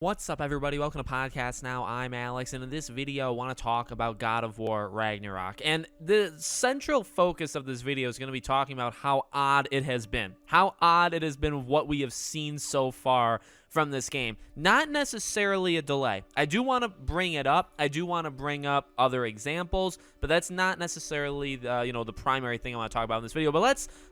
What's up, everybody? Welcome to Podcast Now. I'm Alex, and in this video, I want to talk about God of War Ragnarok. And the central focus of this video is going to be talking about how odd it has been. How odd it has been what we have seen so far from this game. Not necessarily a delay. I do want to bring it up. I do want to bring up other examples, but that's not necessarily the primary thing I want to talk about in this video. But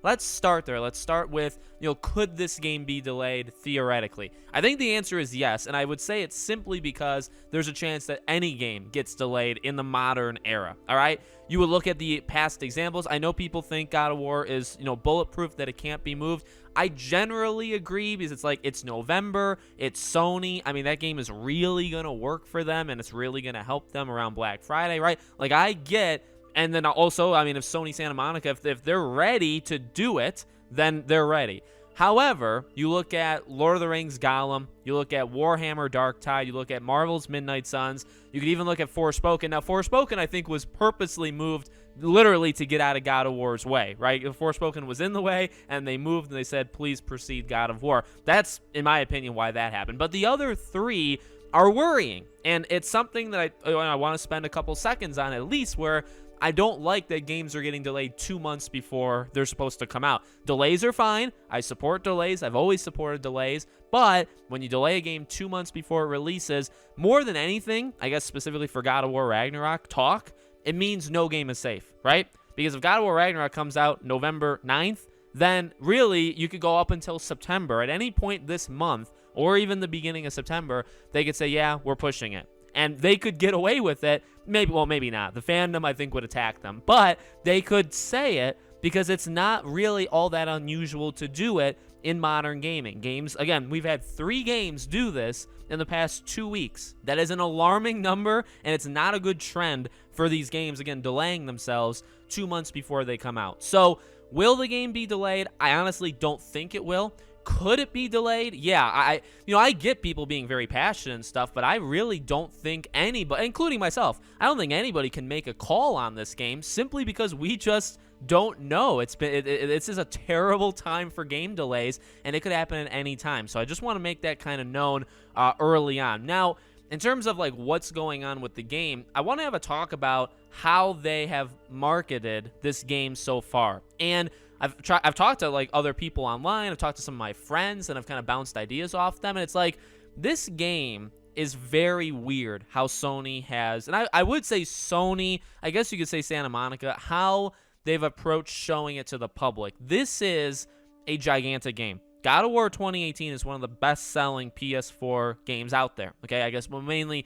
let's start there. Let's start with, could this game be delayed theoretically? I think the answer is yes, and I would say it's simply because there's a chance that any game gets delayed in the modern era. All right? You would look at the past examples. I know people think God of War is, bulletproof, that it can't be moved. I generally agree because it's November, it's Sony. I mean, that game is really going to work for them, and it's really going to help them around Black Friday, right? Like, I get, and then also, I mean, if Sony Santa Monica, if they're ready to do it, then they're ready. However, you look at Lord of the Rings Gollum, you look at Warhammer Darktide, you look at Marvel's Midnight Suns, you could even look at Forspoken. Now, Forspoken, I think, was purposely moved literally to get out of God of War's way, right? Forspoken was in the way, and they moved, and they said, please proceed, God of War. That's, in my opinion, why that happened. But the other three are worrying, and it's something that I want to spend a couple seconds on at least, where I don't like that games are getting delayed 2 months before they're supposed to come out. Delays are fine. I support delays. I've always supported delays. But when you delay a game 2 months before it releases, more than anything, I guess specifically for God of War Ragnarok talk, it means no game is safe, right? Because if God of War Ragnarok comes out November 9th, then really you could go up until September. At any point this month, or even the beginning of September, they could say, yeah, we're pushing it. And they could get away with it. Maybe not. The fandom, I think, would attack them. But they could say it because it's not really all that unusual to do it in modern gaming. Games, again, we've had 3 games do this in the past 2 weeks. That is an alarming number, and it's not a good trend for these games, again, delaying themselves 2 months before they come out. So, will the game be delayed? I honestly don't think it will. Could it be delayed? Yeah, I get people being very passionate and stuff, but I really don't think anybody, including myself, I don't think anybody can make a call on this game simply because we just don't know. This is a terrible time for game delays, and it could happen at any time. So I just want to make that kind of known early on. Now, in terms of what's going on with the game, I want to have a talk about how they have marketed this game so far. And I've talked to other people online. I've talked to some of my friends, and I've kind of bounced ideas off them. And it's this game is very weird how Sony has, and I would say Sony, I guess you could say Santa Monica, how they've approached showing it to the public. This is a gigantic game. God of War 2018 is one of the best-selling PS4 games out there. Okay, I guess maybe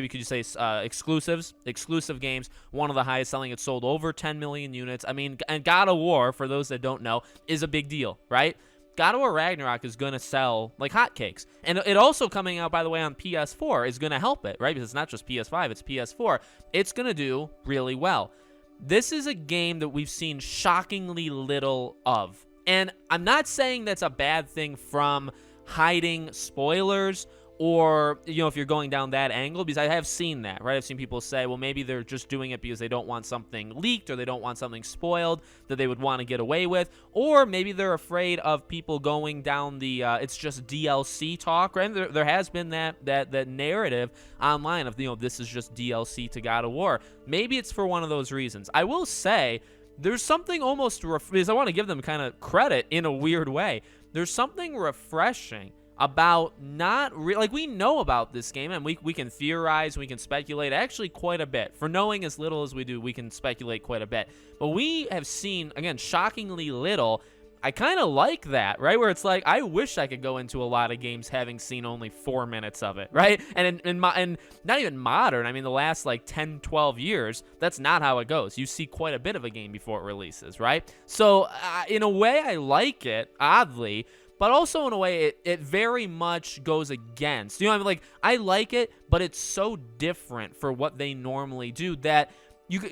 could you say exclusive games, one of the highest selling. It sold over 10 million units. I mean, and God of War, for those that don't know, is a big deal, right? God of War Ragnarok is going to sell like hotcakes. And it also coming out, by the way, on PS4 is going to help it, right? Because it's not just PS5, it's PS4. It's going to do really well. This is a game that we've seen shockingly little of. And I'm not saying that's a bad thing from hiding spoilers or, if you're going down that angle, because I have seen that, right? I've seen people say, well, maybe they're just doing it because they don't want something leaked or they don't want something spoiled that they would want to get away with. Or maybe they're afraid of people going down the it's just DLC talk, right? There has been that narrative online of, this is just DLC to God of War. Maybe it's for one of those reasons. I will say, there's something almost, because I want to give them kind of credit in a weird way. There's something refreshing about we know about this game, and we can theorize, we can speculate actually quite a bit. For knowing as little as we do, we can speculate quite a bit. But we have seen, again, shockingly little. I kind of like that, right? Where it's I wish I could go into a lot of games having seen only 4 minutes of it, right? And and not even modern. I mean, the last 10, 12 years, that's not how it goes. You see quite a bit of a game before it releases, right? So in a way, I like it, oddly, but also in a way, it very much goes against. I like it, but it's so different for what they normally do that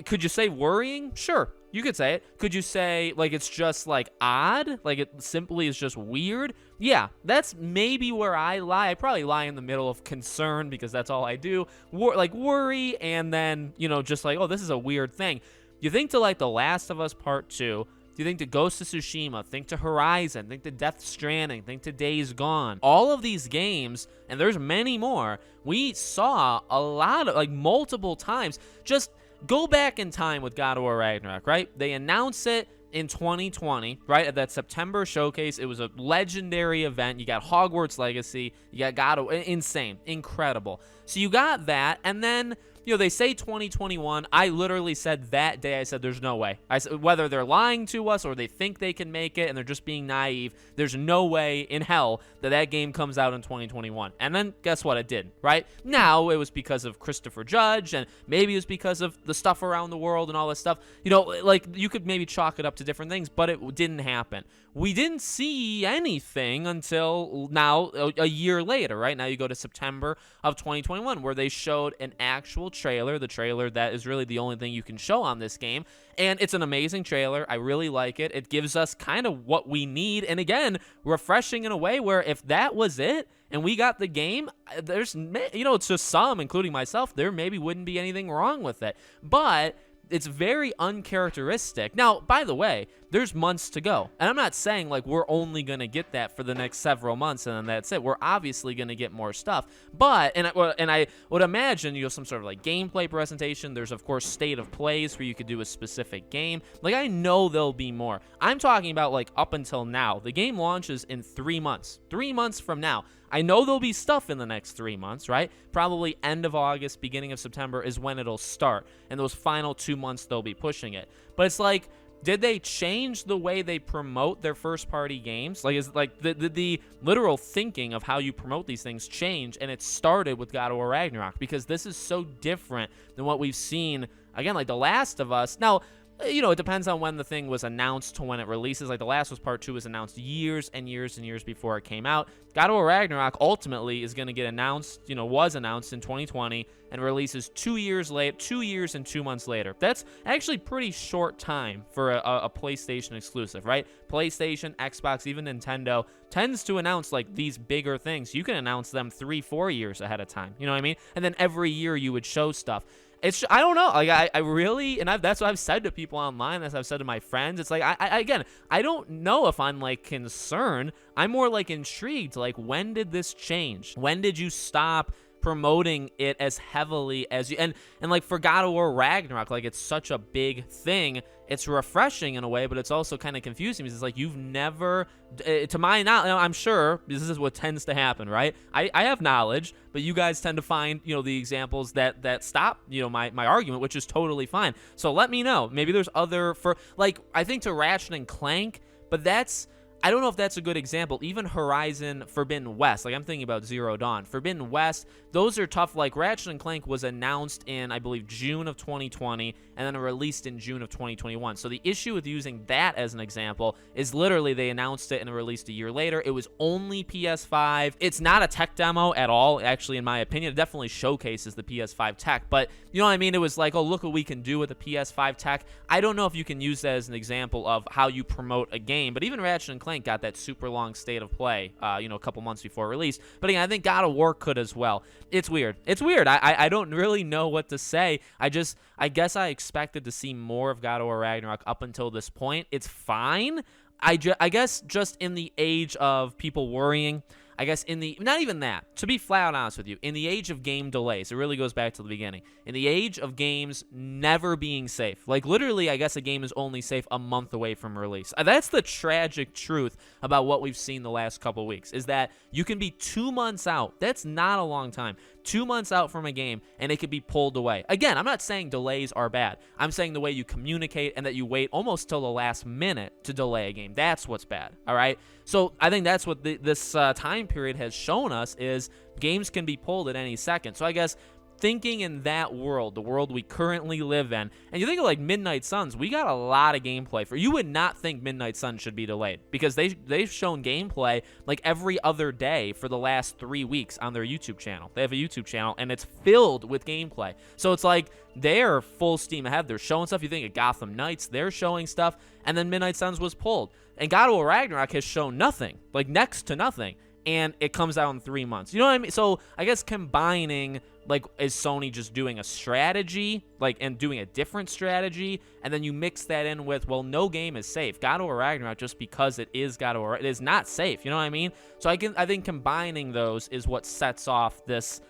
could you say worrying? Sure. You could say it. Could you say, it's just, odd? It simply is just weird? Yeah, that's maybe where I lie. I probably lie in the middle of concern because that's all I do. Worry, and then, just oh, this is a weird thing. You think to, The Last of Us Part 2, Do you think to Ghost of Tsushima? Think to Horizon. Think to Death Stranding. Think to Days Gone. All of these games, and there's many more, we saw a lot of, like, multiple times. Just go back in time with God of War Ragnarok, right? They announced it in 2020, right? At that September showcase. It was a legendary event. You got Hogwarts Legacy. You got God of War. Insane. Incredible. So you got that, and then, you know, they say 2021. I literally said that day, I said, there's no way. I said, whether they're lying to us or they think they can make it and they're just being naive, there's no way in hell that that game comes out in 2021. And then guess what? It did, right? Now, it was because of Christopher Judge, and maybe it was because of the stuff around the world and all this stuff. You know, like, you could maybe chalk it up to different things, but it didn't happen. We didn't see anything until now, a year later, right? Now you go to September of 2021, where they showed an actual trailer, the trailer that is really the only thing you can show on this game, and it's an amazing trailer. I really like it. It gives us kind of what we need, and again, refreshing in a way where if that was it, and we got the game, there's, you know, to some, including myself, there maybe wouldn't be anything wrong with it, but it's very uncharacteristic. Now, by the way, there's months to go. And I'm not saying, like, we're only going to get that for the next several months and then that's it. We're obviously going to get more stuff. But, and I would imagine, you know, some sort of, like, gameplay presentation. There's, of course, state of plays where you could do a specific game. Like, I know there'll be more. I'm talking about, like, up until now. The game launches in 3 months. 3 months from now. I know there'll be stuff in the next 3 months, right? Probably end of August, beginning of September is when it'll start. And those final 2 months, they'll be pushing it. But it's like, did they change the way they promote their first-party games? Like, is like the literal thinking of how you promote these things change, and it started with God of War Ragnarok, because this is so different than what we've seen, again, like The Last of Us. Now, you know, it depends on when the thing was announced to when it releases. Like, The Last of Us Part 2 was announced years and years and years before it came out. God of War Ragnarok ultimately is going to get announced, you know, was announced in 2020 and releases 2 years late, 2 years and 2 months later. That's actually pretty short time for a PlayStation exclusive, right? PlayStation, Xbox, even Nintendo tends to announce, like, these bigger things. You can announce them 3-4 years ahead of time. You know what I mean? And then every year you would show stuff. It's, I don't know, like, I really, and that's what I've said to people online, as I've said to my friends. It's like, again, I don't know if I'm, like, concerned. I'm more, like, intrigued. Like, when did this change? When did you stop promoting it as heavily as you, and like, for God of War Ragnarok, like, it's such a big thing. It's refreshing in a way, but it's also kind of confusing, because it's like, you've never, to my knowledge, I'm sure this is what tends to happen, right? I have knowledge, but you guys tend to find, you know, the examples that stop, you know, my argument, which is totally fine. So let me know. Maybe there's other, for, like, I think to Ratchet and Clank, but that's, I don't know if that's a good example. Even Horizon Forbidden West, like, I'm thinking about Zero Dawn. Forbidden West, those are tough. Like, Ratchet and Clank was announced in, I believe, June of 2020, and then released in June of 2021. So the issue with using that as an example is literally they announced it and released a year later. It was only PS5. It's not a tech demo at all, actually, in my opinion. It definitely showcases the PS5 tech, but you know what I mean? It was like, oh, look what we can do with the PS5 tech. I don't know if you can use that as an example of how you promote a game, but even Ratchet and Clank got that super long state of play, you know, a couple months before release. But again, I think God of War could as well. It's weird. It's weird. I don't really know what to say. I guess I expected to see more of God of War Ragnarok up until this point. It's fine. I guess just in the age of people worrying, I guess in the, not even that, to be flat out honest with you, in the age of game delays, it really goes back to the beginning. In the age of games never being safe, like literally, I guess a game is only safe a month away from release. That's the tragic truth about what we've seen the last couple weeks, is that you can be 2 months out. That's not a long time. 2 months out from a game, and it could be pulled away. Again, I'm not saying delays are bad. I'm saying the way you communicate and that you wait almost till the last minute to delay a game. That's what's bad, all right? So I think that's what this time period has shown us, is games can be pulled at any second. So I guess thinking in that world, the world we currently live in, and you think of like Midnight Suns, we got a lot of gameplay for. You would not think Midnight Suns should be delayed, because they've shown gameplay like every other day for the last 3 weeks on their YouTube channel. They have a YouTube channel, and it's filled with gameplay. So it's like they're full steam ahead. They're showing stuff. You think of Gotham Knights, they're showing stuff, and then Midnight Suns was pulled. And God of War Ragnarok has shown nothing, like next to nothing. and it comes out in 3 months. You know what I mean? So I guess combining, like, is Sony just doing a strategy, like, and doing a different strategy, and then you mix that in with, well, no game is safe. God of War Ragnarok, just because it is God of War, it is not safe. You know what I mean? So I think combining those is what sets off this,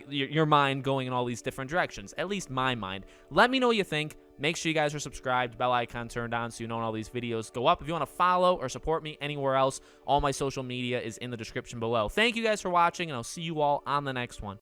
your mind going in all these different directions. At least my mind. Let me know what you think. Make sure you guys are subscribed, bell icon turned on so you know when all these videos go up. If you want to follow or support me anywhere else, all my social media is in the description below. Thank you guys for watching, and I'll see you all on the next one.